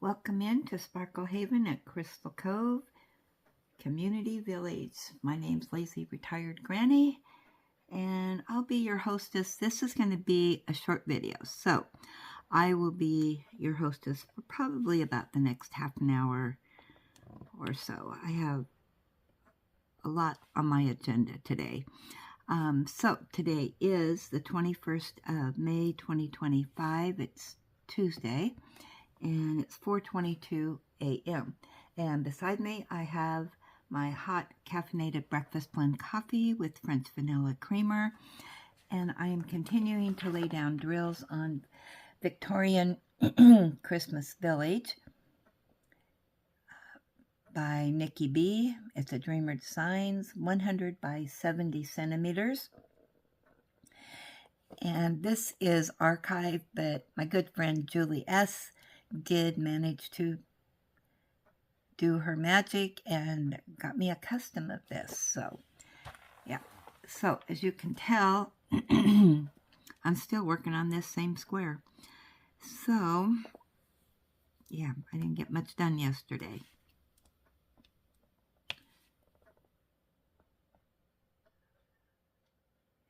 Welcome in to Sparkle Haven at Crystal Cove Community Village. My name's Lazy Retired Granny, and I'll be your hostess. This is going to be a short video, so I will be your hostess for probably about the next half an hour or so. I have a lot on my agenda today. So today is the 21st of May, 2025. It's Tuesday, and it's 4:22 a.m. And beside me, I have my hot caffeinated breakfast blend coffee with French vanilla creamer, and I am continuing to lay down drills on Victorian Christmas Village by Nicky Boehme. It's a Dreamer Designs, 100 by 70 centimeters. And this is archived, but my good friend Julie S. did manage to do her magic and got me a custom of this. So, yeah. So, as you can tell, I'm still working on this same square. So, yeah, I didn't get much done yesterday.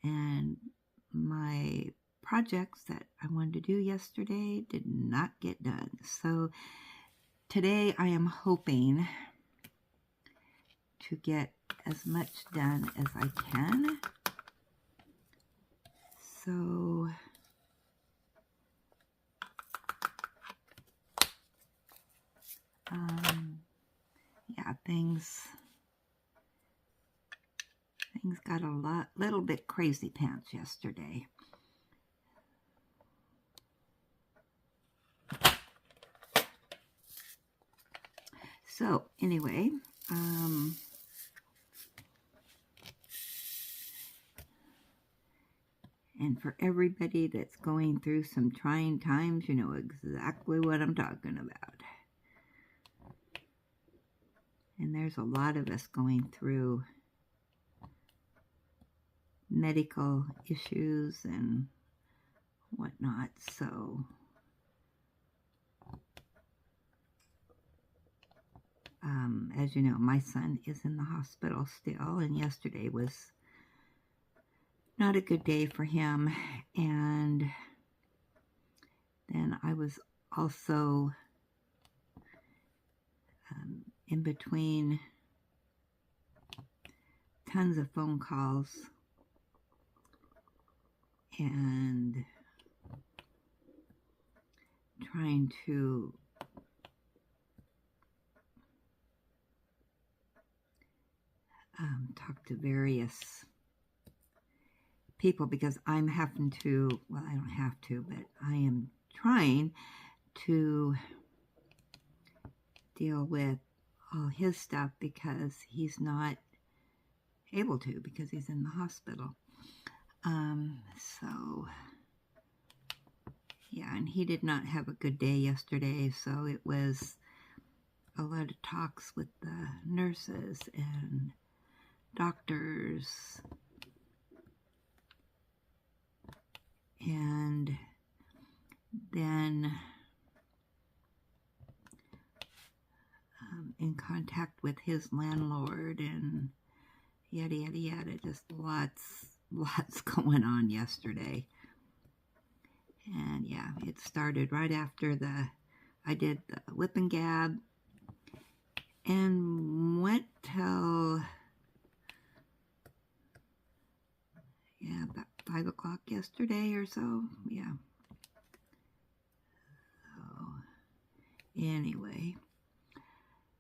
And my projects that I wanted to do yesterday did not get done. So today I am hoping to get as much done as I can. So yeah, things got a little bit crazy pants yesterday. So anyway, and for everybody that's going through some trying times, you know exactly what I'm talking about. And there's a lot of us going through medical issues and whatnot. So as you know, my son is in the hospital still, and yesterday was not a good day for him. And then I was also in between tons of phone calls and trying to talk to various people, because I'm having to, well, I don't have to, but I am trying to deal with all his stuff because he's not able to, because he's in the hospital. So yeah, and he did not have a good day yesterday, so it was a lot of talks with the nurses and doctors, and then in contact with his landlord, and yada yada yada, just lots going on yesterday. And yeah, it started right after I did the whip and gab, and went till about 5 o'clock yesterday or so. Yeah. So anyway,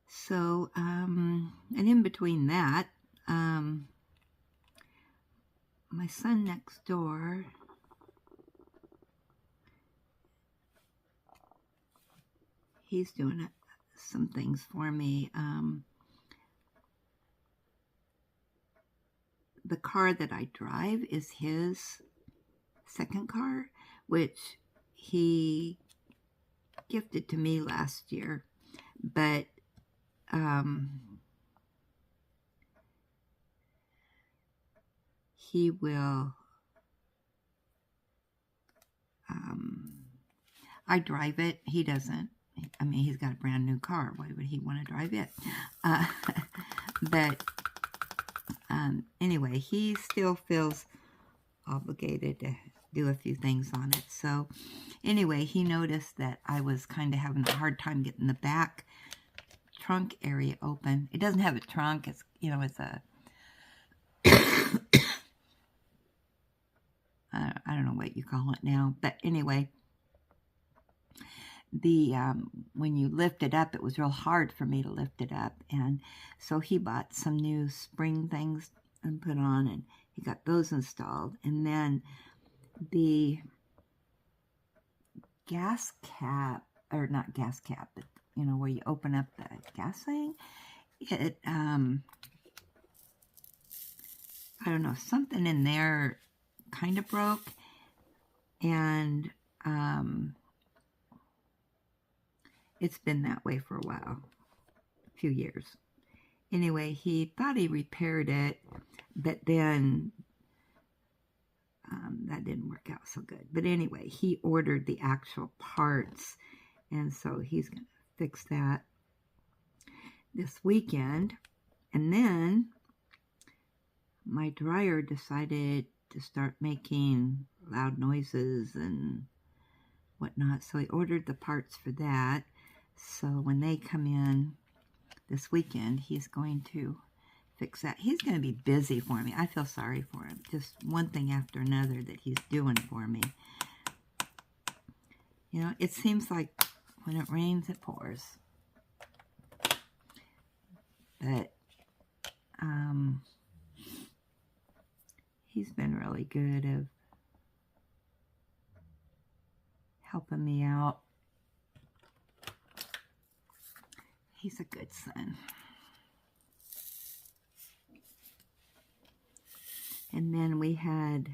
so and in between that, my son next door, he's doing some things for me. The car that I drive is his second car, which he gifted to me last year, but he will, I drive it, he doesn't. I mean, he's got a brand new car. Why would he want to drive it? But anyway, he still feels obligated to do a few things on it. So anyway, he noticed that I was kind of having a hard time getting the back trunk area open. It doesn't have a trunk. It's, you know, it's a I don't know what you call it now, but anyway, the when you lift it up, it was real hard for me to lift it up, and so he bought some new spring things and put on, and he got those installed. And then the gas cap, or not gas cap, but you know, where you open up the gas thing, it I don't know, something in there kind of broke, and it's been that way for a while, a few years. Anyway, he thought he repaired it, but then that didn't work out so good. But anyway, he ordered the actual parts, and so he's going to fix that this weekend. And then my dryer decided to start making loud noises and whatnot, so he ordered the parts for that. So when they come in this weekend, he's going to fix that. He's going to be busy for me. I feel sorry for him. Just one thing after another that he's doing for me. You know, it seems like when it rains, it pours. But he's been really good of helping me out. He's a good son. And then we had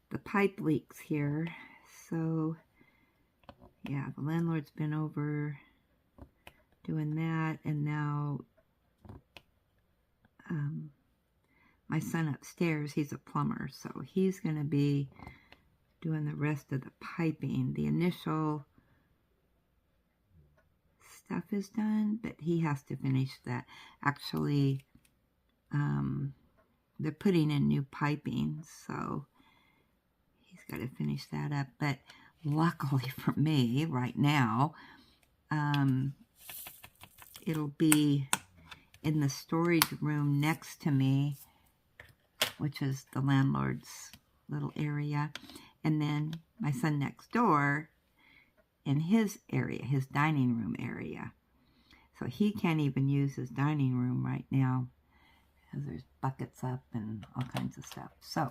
the pipe leaks here. So, yeah, the landlord's been over doing that. And now my son upstairs, he's a plumber. So he's going to be doing the rest of the piping. The initial stuff is done, but he has to finish that. Actually, they're putting in new piping, so he's got to finish that up. But luckily for me, right now, it'll be in the storage room next to me, which is the landlord's little area, and then my son next door in his area, his dining room area. So he can't even use his dining room right now, because there's buckets up and all kinds of stuff. So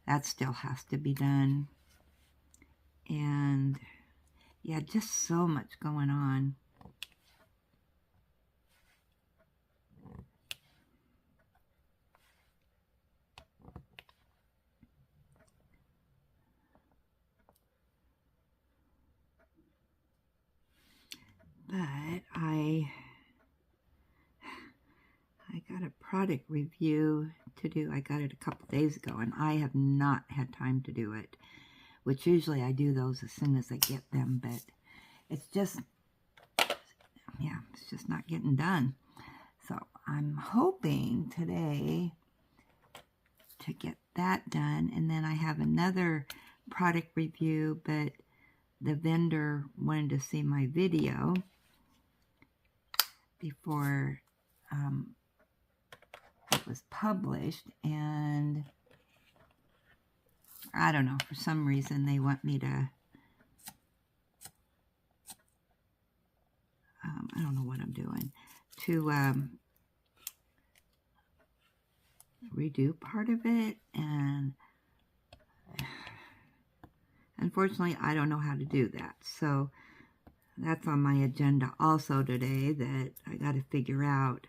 that still has to be done. And yeah, just so much going on. But I got a product review to do. I got it a couple days ago, and I have not had time to do it, which usually I do those as soon as I get them, but it's just, yeah, it's just not getting done. So I'm hoping today to get that done, and then I have another product review, but the vendor wanted to see my video before it was published, and I don't know, for some reason they want me to, I don't know what I'm doing, to redo part of it, and unfortunately I don't know how to do that. So that's on my agenda also today, that I got to figure out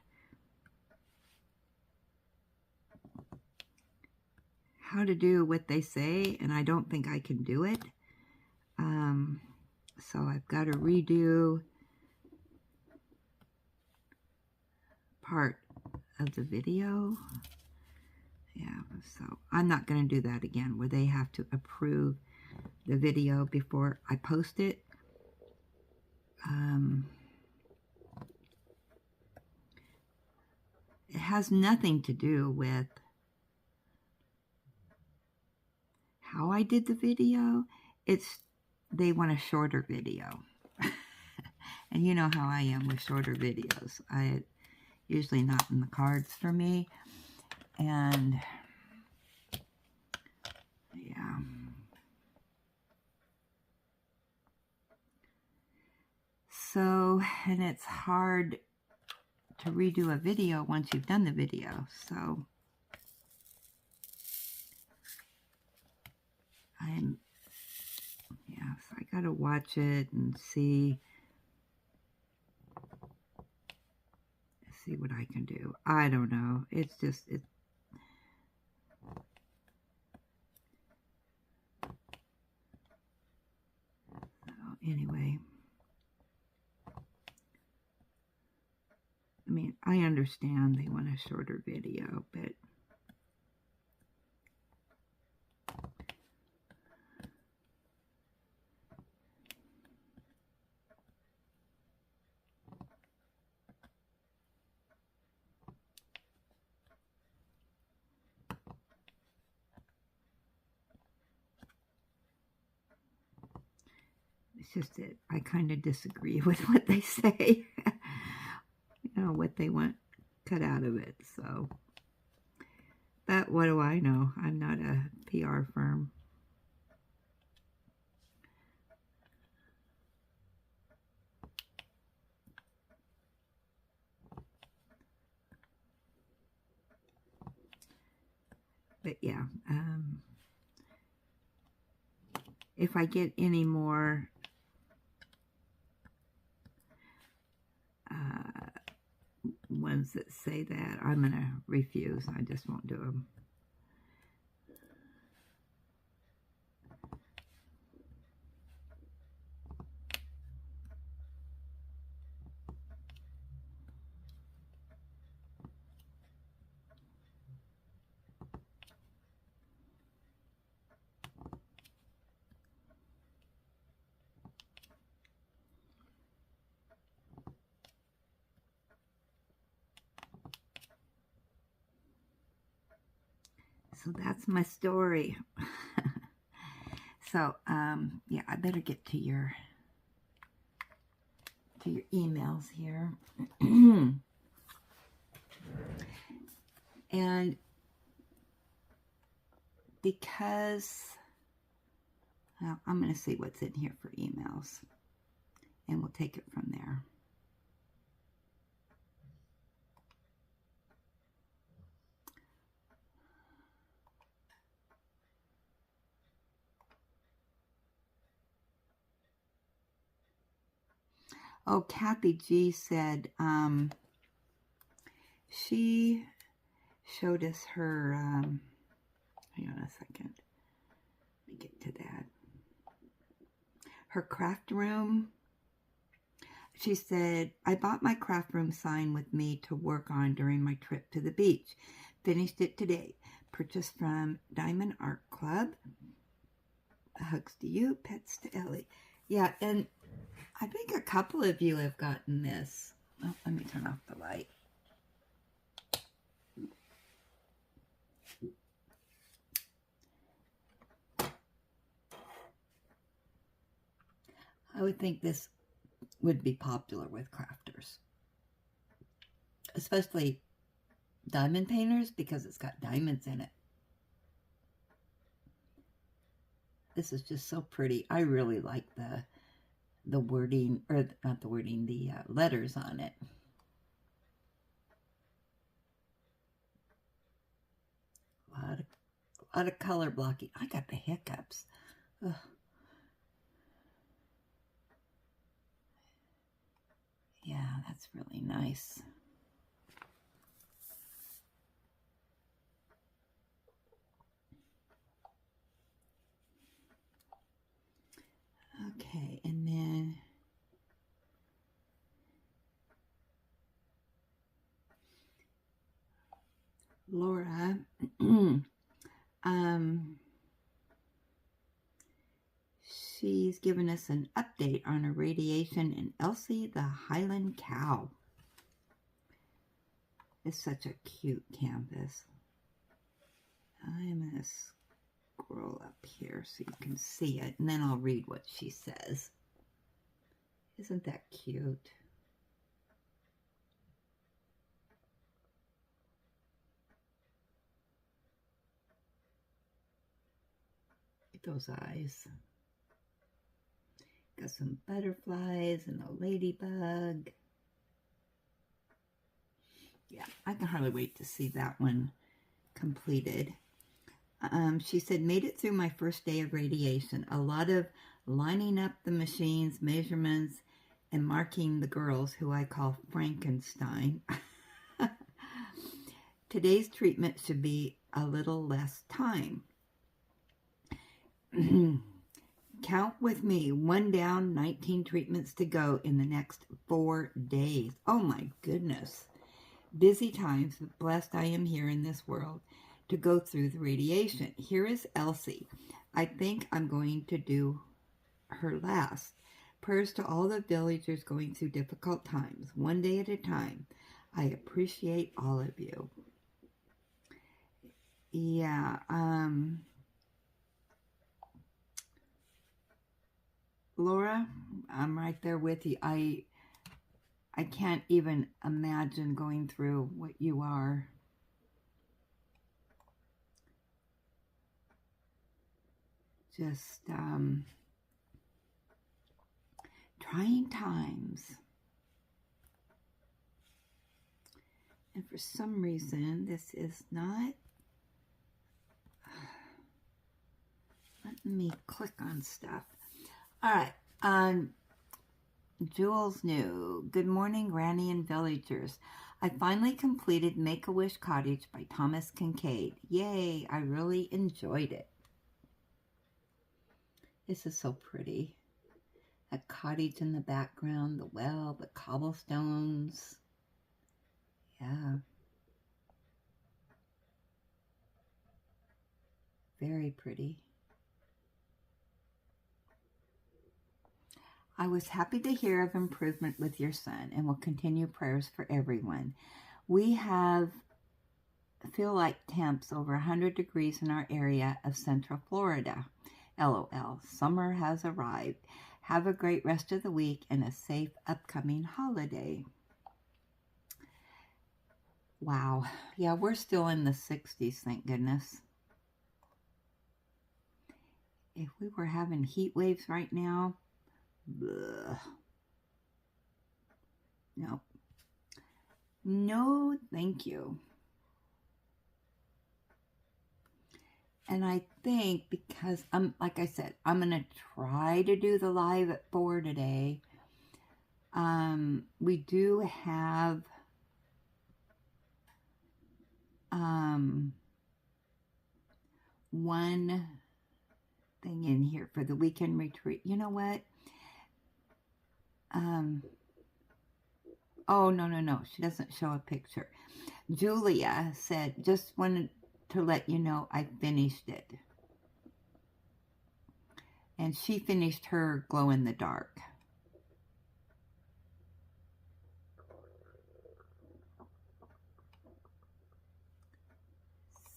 how to do what they say, and I don't think I can do it. So I've got to redo part of the video. Yeah, so I'm not going to do that again, where they have to approve the video before I post it. it has nothing to do with how I did the video. They want a shorter video. And you know how I am with shorter videos. Usually not in the cards for me. And yeah. So, and it's hard to redo a video once you've done the video. So so I gotta watch it and see what I can do. I don't know. It's just, so anyway. I mean, I understand they want a shorter video, but it's just that I kind of disagree with what they say. You know, what they want cut out of it. So, but what do I know? I'm not a PR firm. But yeah, if I get any more ones that say that, I'm going to refuse. I just won't do them. So that's my story. So, yeah, I better get to your emails here. And because, well, I'm going to see what's in here for emails, and we'll take it from there. Oh, Kathy G said she showed us her, hang on a second, let me get to that, her craft room. She said, I bought my craft room sign with me to work on during my trip to the beach. Finished it today. Purchased from Diamond Art Club. Hugs to you, pets to Ellie. Yeah, and I think a couple of you have gotten this. Oh, let me turn off the light. I would think this would be popular with crafters, especially diamond painters, because it's got diamonds in it. This is just so pretty. I really like the wording, or not the wording, the letters on it. A lot of color blocking. I got the hiccups. Ugh. Yeah, that's really nice. Okay, and then Laura, she's giving us an update on her radiation in Elsie the Highland Cow. It's such a cute canvas. I'm going to scroll up here so you can see it, and then I'll read what she says. Isn't that cute? Those eyes. Got some butterflies and a ladybug. Yeah, I can hardly wait to see that one completed. She said, made it through my first day of radiation. A lot of lining up the machines, measurements, and marking the girls, who I call Frankenstein. Today's treatment should be a little less time. Count with me. 1 down, 19 treatments to go in the next 4 days. Oh my goodness. Busy times, but blessed I am here in this world to go through the radiation. Here is Elsie. I think I'm going to do her last. Prayers to all the villagers going through difficult times, 1 day at a time. I appreciate all of you. Yeah, Laura, I'm right there with you. I can't even imagine going through what you are. Just trying times. And for some reason, this is not letting me click on stuff. All right, Jules New. Good morning, Granny and villagers. I finally completed Make-A-Wish Cottage by Thomas Kincaid. Yay, I really enjoyed it. This is so pretty. A cottage in the background, the well, the cobblestones. Yeah. Very pretty. I was happy to hear of improvement with your son and will continue prayers for everyone. We feel like temps over 100 degrees in our area of Central Florida. LOL. Summer has arrived. Have a great rest of the week and a safe upcoming holiday. Wow. Yeah, we're still in the 60s, thank goodness. If we were having heat waves right now, ugh. No. No, thank you. And I think because like I said, I'm going to try to do the live at 4 today. We do have one thing in here for the weekend retreat. You know what? Oh, no. She doesn't show a picture. Julia said, just wanted to let you know I finished it. And she finished her glow in the dark.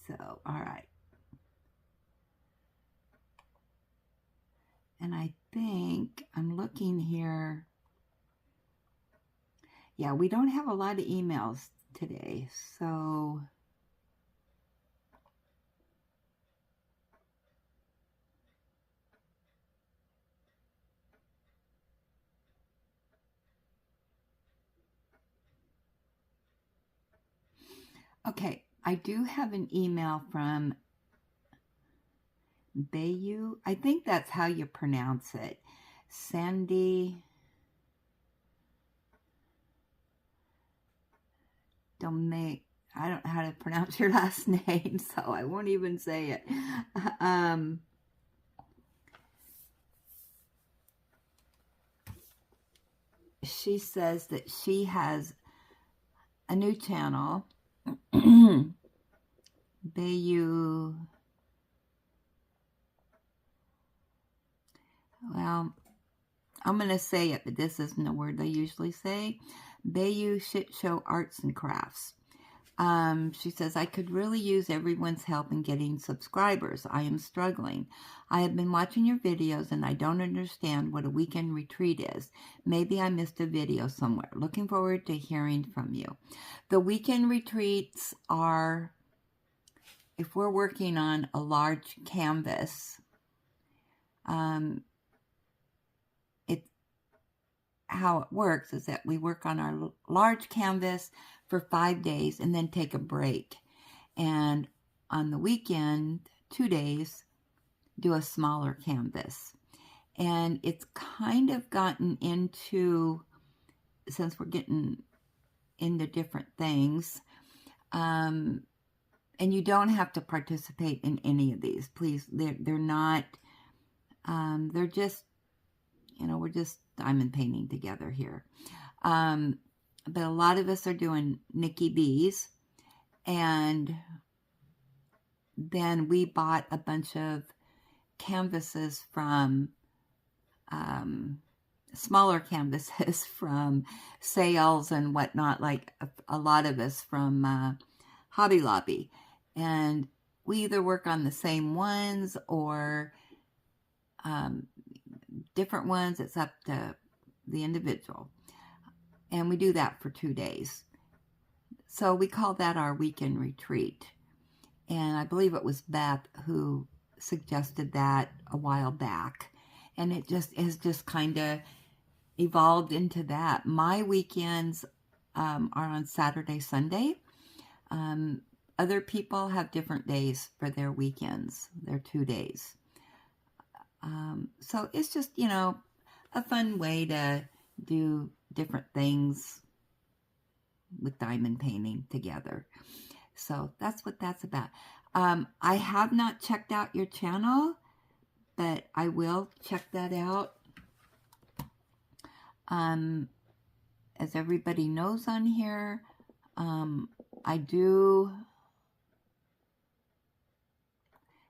So, all right. And I think I'm looking here. Yeah, we don't have a lot of emails today, so okay, I do have an email from Bayou. I think that's how you pronounce it. Sandy Domake. I don't know how to pronounce your last name, so I won't even say it. She says that she has a new channel. Bayou. Well, I'm going to say it, but this isn't a word they usually say. Bayou Shit Show Arts and Crafts. She says, I could really use everyone's help in getting subscribers. I am struggling. I have been watching your videos and I don't understand what a weekend retreat is. Maybe I missed a video somewhere. Looking forward to hearing from you. The weekend retreats are, if we're working on a large canvas, how it works is that we work on our large canvas for 5 days and then take a break. And on the weekend, 2 days, do a smaller canvas. And it's kind of gotten into, since we're getting into different things, and you don't have to participate in any of these. Please, they're not, they're just, we're just diamond painting together here. But a lot of us are doing Nicky B's, and then we bought a bunch of canvases from, smaller canvases from sales and whatnot, like a lot of us from Hobby Lobby. And we either work on the same ones or different ones. It's up to the individual. And we do that for 2 days. So we call that our weekend retreat. And I believe it was Beth who suggested that a while back. And it just has just kind of evolved into that. My weekends are on Saturday, Sunday. Other people have different days for their weekends, their 2 days. So it's just, a fun way to do different things with diamond painting together. So that's what that's about. I have not checked out your channel, but I will check that out. As everybody knows on here, I do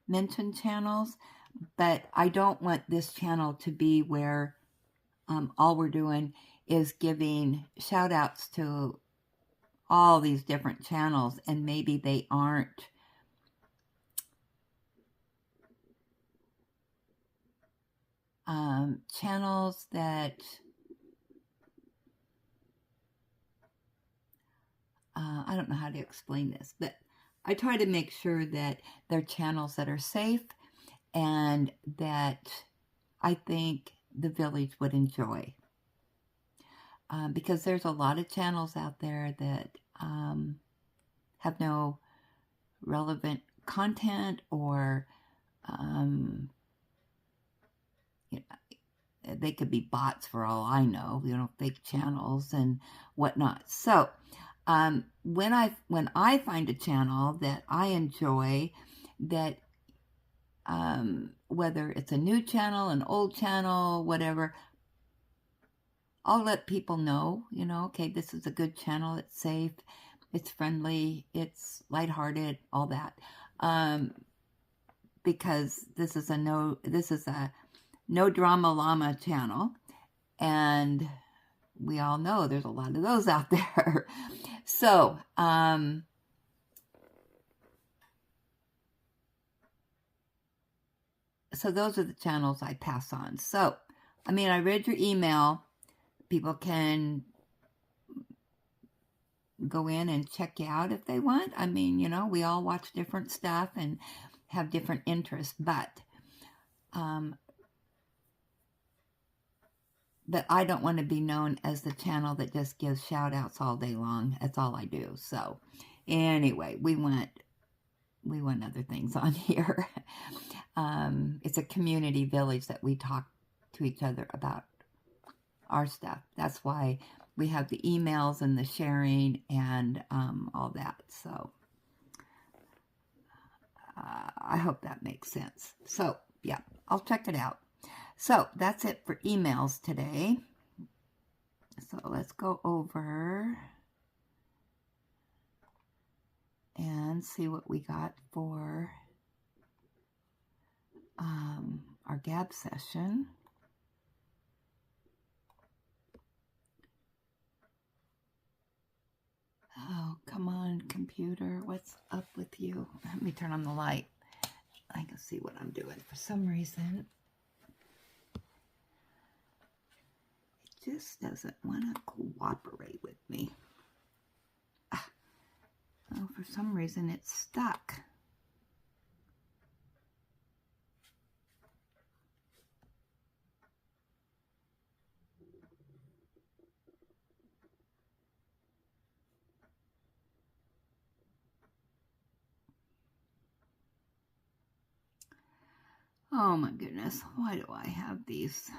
mention channels, but I don't want this channel to be where all we're doing is giving shout outs to all these different channels, and maybe they aren't channels that I don't know how to explain this, but I try to make sure that they're channels that are safe and that I think the village would enjoy. Because there's a lot of channels out there that have no relevant content, or they could be bots for all I know, fake channels and whatnot. So when I find a channel that I enjoy, that whether it's a new channel, an old channel, whatever, I'll let people know, okay, this is a good channel, it's safe, it's friendly, it's lighthearted, all that. Because this is a no drama llama channel, and we all know there's a lot of those out there. So, so those are the channels I pass on. So, I read your email. People can go in and check you out if they want. We all watch different stuff and have different interests, but I don't want to be known as the channel that just gives shout outs all day long. That's all I do. So anyway, we want other things on here. It's a community village that we talk to each other about our stuff. That's why we have the emails and the sharing and all that. So I hope that makes sense. So yeah, I'll check it out. So that's it for emails today. So let's go over and see what we got for our gab session. Oh, come on, computer. What's up with you? Let me turn on the light. I can see what I'm doing. For some reason, it just doesn't want to cooperate with me. Oh, for some reason, it's stuck. Oh my goodness, why do I have these?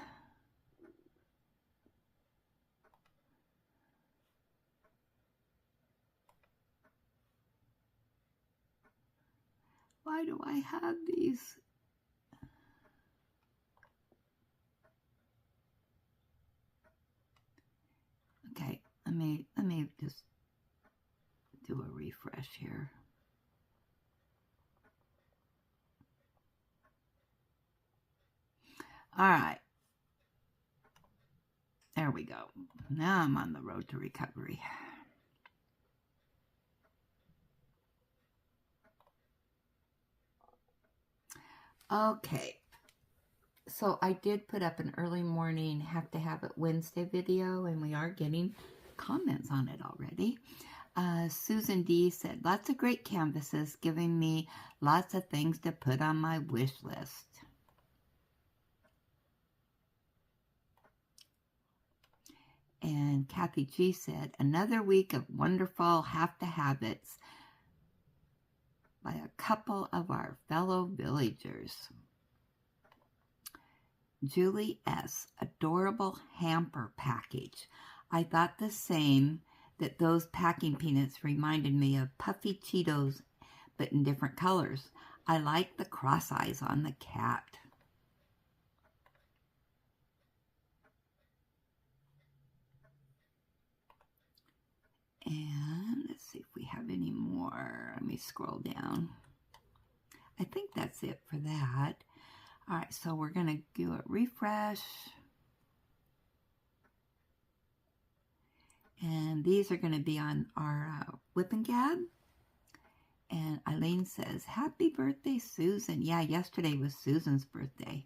Why do I have these? Okay, let me just do a refresh here. All right. There we go. Now I'm on the road to recovery. Okay. So I did put up an early morning have to have it Wednesday video, and we are getting comments on it already. Susan D said, lots of great canvases, giving me lots of things to put on my wish list. And Kathy G said, another week of wonderful have to have-its by a couple of our fellow villagers. Julie S., adorable hamper package. I thought the same, that those packing peanuts reminded me of puffy Cheetos, but in different colors. I like the cross eyes on the cat. And let's see if we have any more. Let me scroll down. I think that's it for that. All right, so we're going to do a refresh. And these are going to be on our Whip and Gab. And Eileen says, happy birthday, Susan. Yeah, yesterday was Susan's birthday.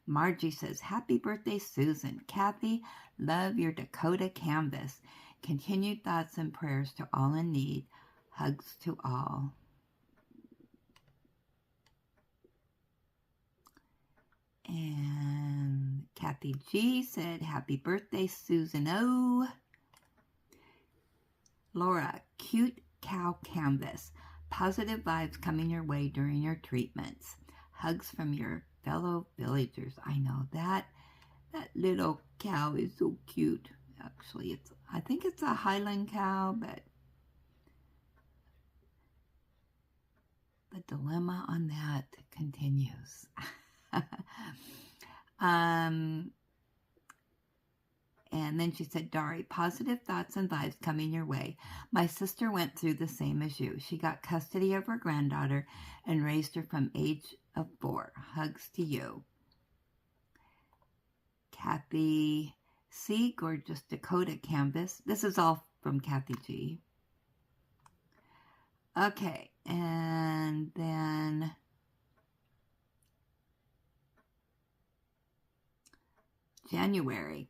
Margie says, happy birthday, Susan. Kathy, love your Dakota canvas. Continued thoughts and prayers to all in need. Hugs to all. And Kathy G said, happy birthday, Susan O. Laura, cute cow canvas. Positive vibes coming your way during your treatments. Hugs from your fellow villagers. I know that little cow is so cute. Actually, I think it's a Highland cow, but the dilemma on that continues. And then she said, Dari, positive thoughts and vibes coming your way. My sister went through the same as you. She got custody of her granddaughter and raised her from age of 4. Hugs to you. Kathy C, gorgeous Dakota canvas. This is all from Kathy G. Okay, and then January.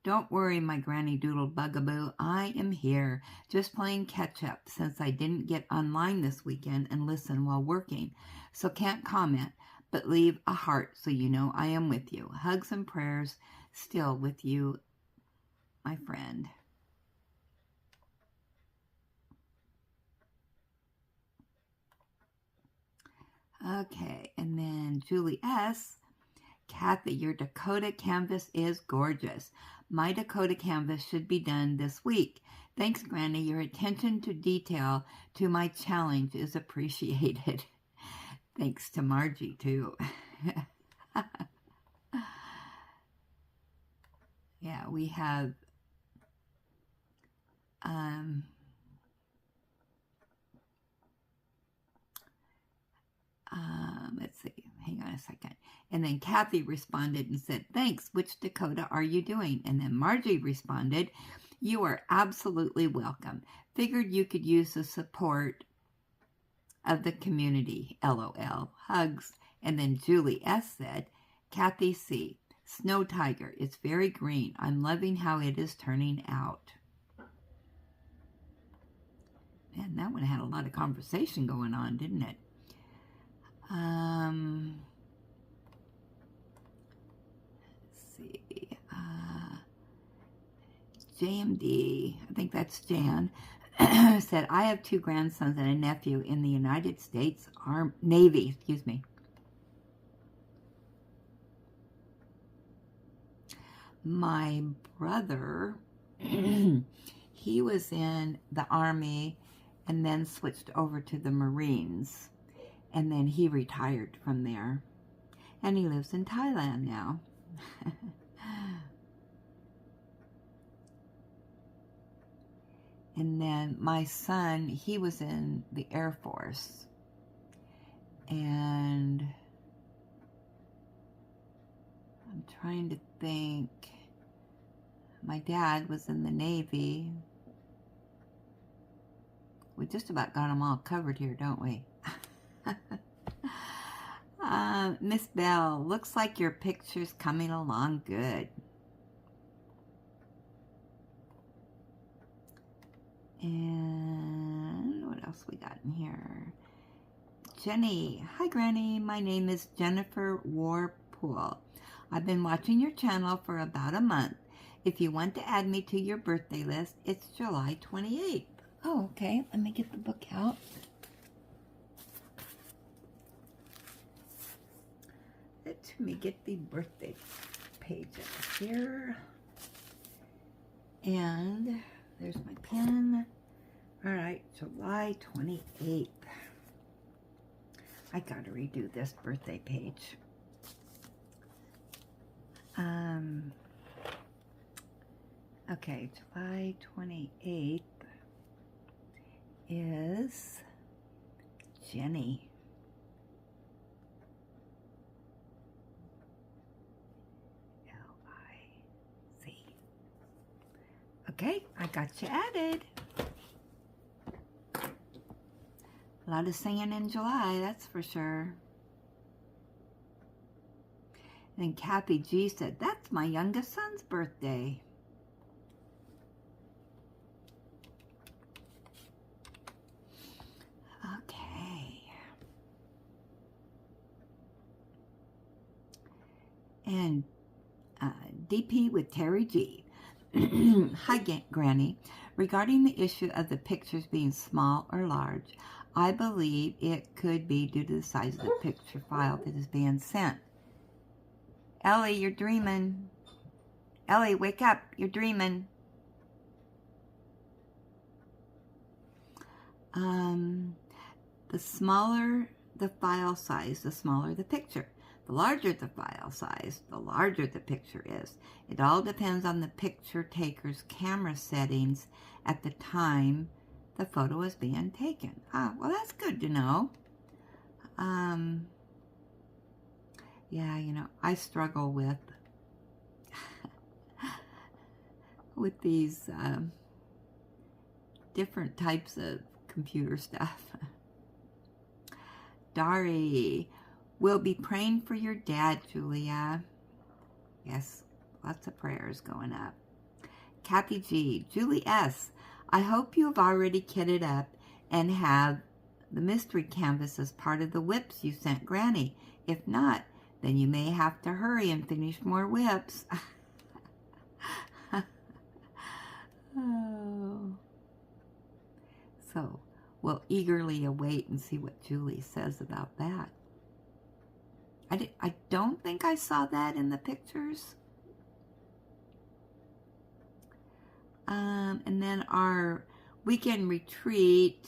Don't worry, my granny doodle bugaboo. I am here, just playing catch up since I didn't get online this weekend and listen while working, so can't comment, but leave a heart so you know I am with you. Hugs and prayers still with you, my friend. Okay, and then Julie S. Kathy, your Dakota canvas is gorgeous. My Dakota canvas should be done this week. Thanks, Granny. Your attention to detail to my challenge is appreciated. Thanks to Margie, too. Yeah, we have let's see, hang on a second. And then Kathy responded and said, thanks, which Dakota are you doing? And then Margie responded, You are absolutely welcome. Figured you could use the support of the community. LOL. Hugs. And then Julie S. said, Kathy C. Snow Tiger. It's very green. I'm loving how it is turning out. Man, that one had a lot of conversation going on, didn't it? Let's see. JMD, I think that's Jan, said, I have 2 grandsons and a nephew in the United States Navy. Excuse me. My brother, he was in the Army and then switched over to the Marines. And then he retired from there. And he lives in Thailand now. And then my son, he was in the Air Force. And I'm trying to think. My dad was in the Navy. We just about got them all covered here, don't we? Miss Bell, looks like your picture's coming along good. And what else we got in here? Jenny, hi Granny, my name is Jennifer Warpool. I've been watching your channel for about a month. If you want to add me to your birthday list, it's July 28th. Oh, okay, let me get the book out. Let me get the birthday page out here. And there's my pen. All right, July 28th. I gotta redo this birthday page. Okay, July 28th is Jenny. L-I-C. Okay, I got you added. A lot of singing in July, that's for sure. And then Kathy G said, that's my youngest son's birthday. Okay. And DP with Terry G. Hi, Granny. Regarding the issue of the pictures being small or large, I believe it could be due to the size of the picture file that is being sent. Ellie, you're dreaming. Ellie, wake up. You're dreaming. The smaller the file size, the smaller the picture. The larger the file size, the larger the picture is. It all depends on the picture taker's camera settings at the time the photo is being taken. Ah, well, that's good to know. Yeah, you know, I struggle with these different types of computer stuff. Dari, we'll be praying for your dad, Julia. Yes, lots of prayers going up. Kathy G, Julie S, I hope you have already kitted up and have the mystery canvas as part of the whips you sent Granny. If not, then you may have to hurry and finish more whips. Oh. So we'll eagerly await and see what Julie says about that. I don't think I saw that in the pictures. And then our weekend retreat,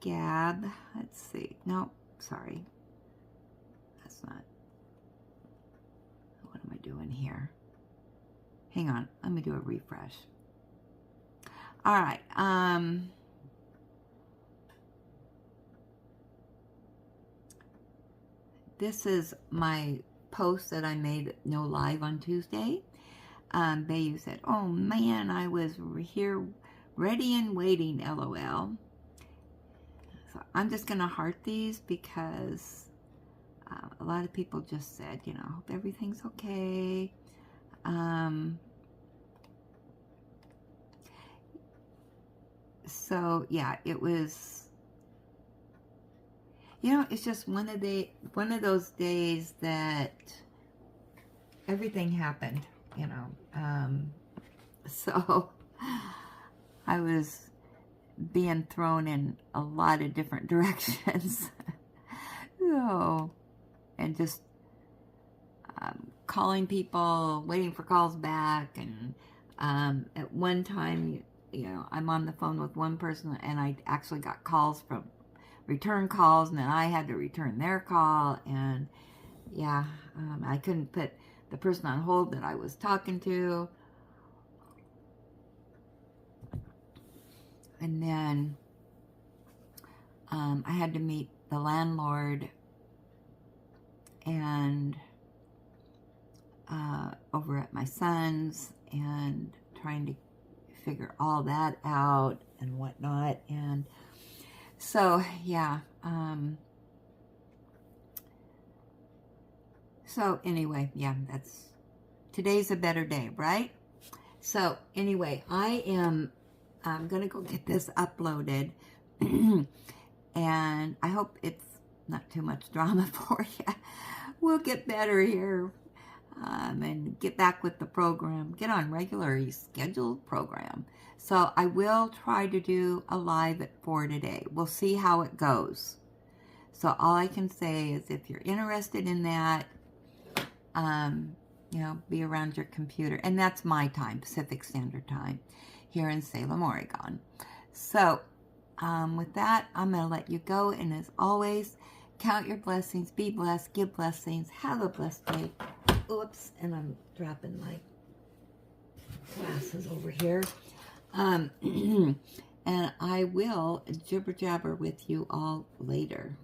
Gab, let's see. No, sorry. That's not. What am I doing here? Hang on, let me do a refresh. All right. This is my post that I made no live on Tuesday. Bayou said, oh man, I was here ready and waiting, LOL. So I'm just going to heart these because a lot of people just said, you know, hope everything's okay. So yeah, it was, you know, it's just one of those days that everything happened, you know. So I was being thrown in a lot of different directions. So, and just calling people, waiting for calls back, and at one time, you know, I'm on the phone with one person, and I actually got calls from return calls, and then I had to return their call, and yeah, I couldn't put the person on hold that I was talking to. And then I had to meet the landlord and over at my son's, and trying to figure all that out and whatnot. And so yeah, so anyway, yeah, today's a better day, right? So anyway, I'm gonna go get this uploaded and I hope it's not too much drama for you. We'll get better here and get back with the program, get on regularly scheduled program. So I will try to do a live at 4 today. We'll see how it goes. So all I can say is if you're interested in that, you know, be around your computer. And that's my time, Pacific Standard Time, here in Salem, Oregon. So with that, I'm going to let you go. And as always, count your blessings, be blessed, give blessings, have a blessed day. Oops, and I'm dropping my glasses over here. And I will jibber jabber with you all later.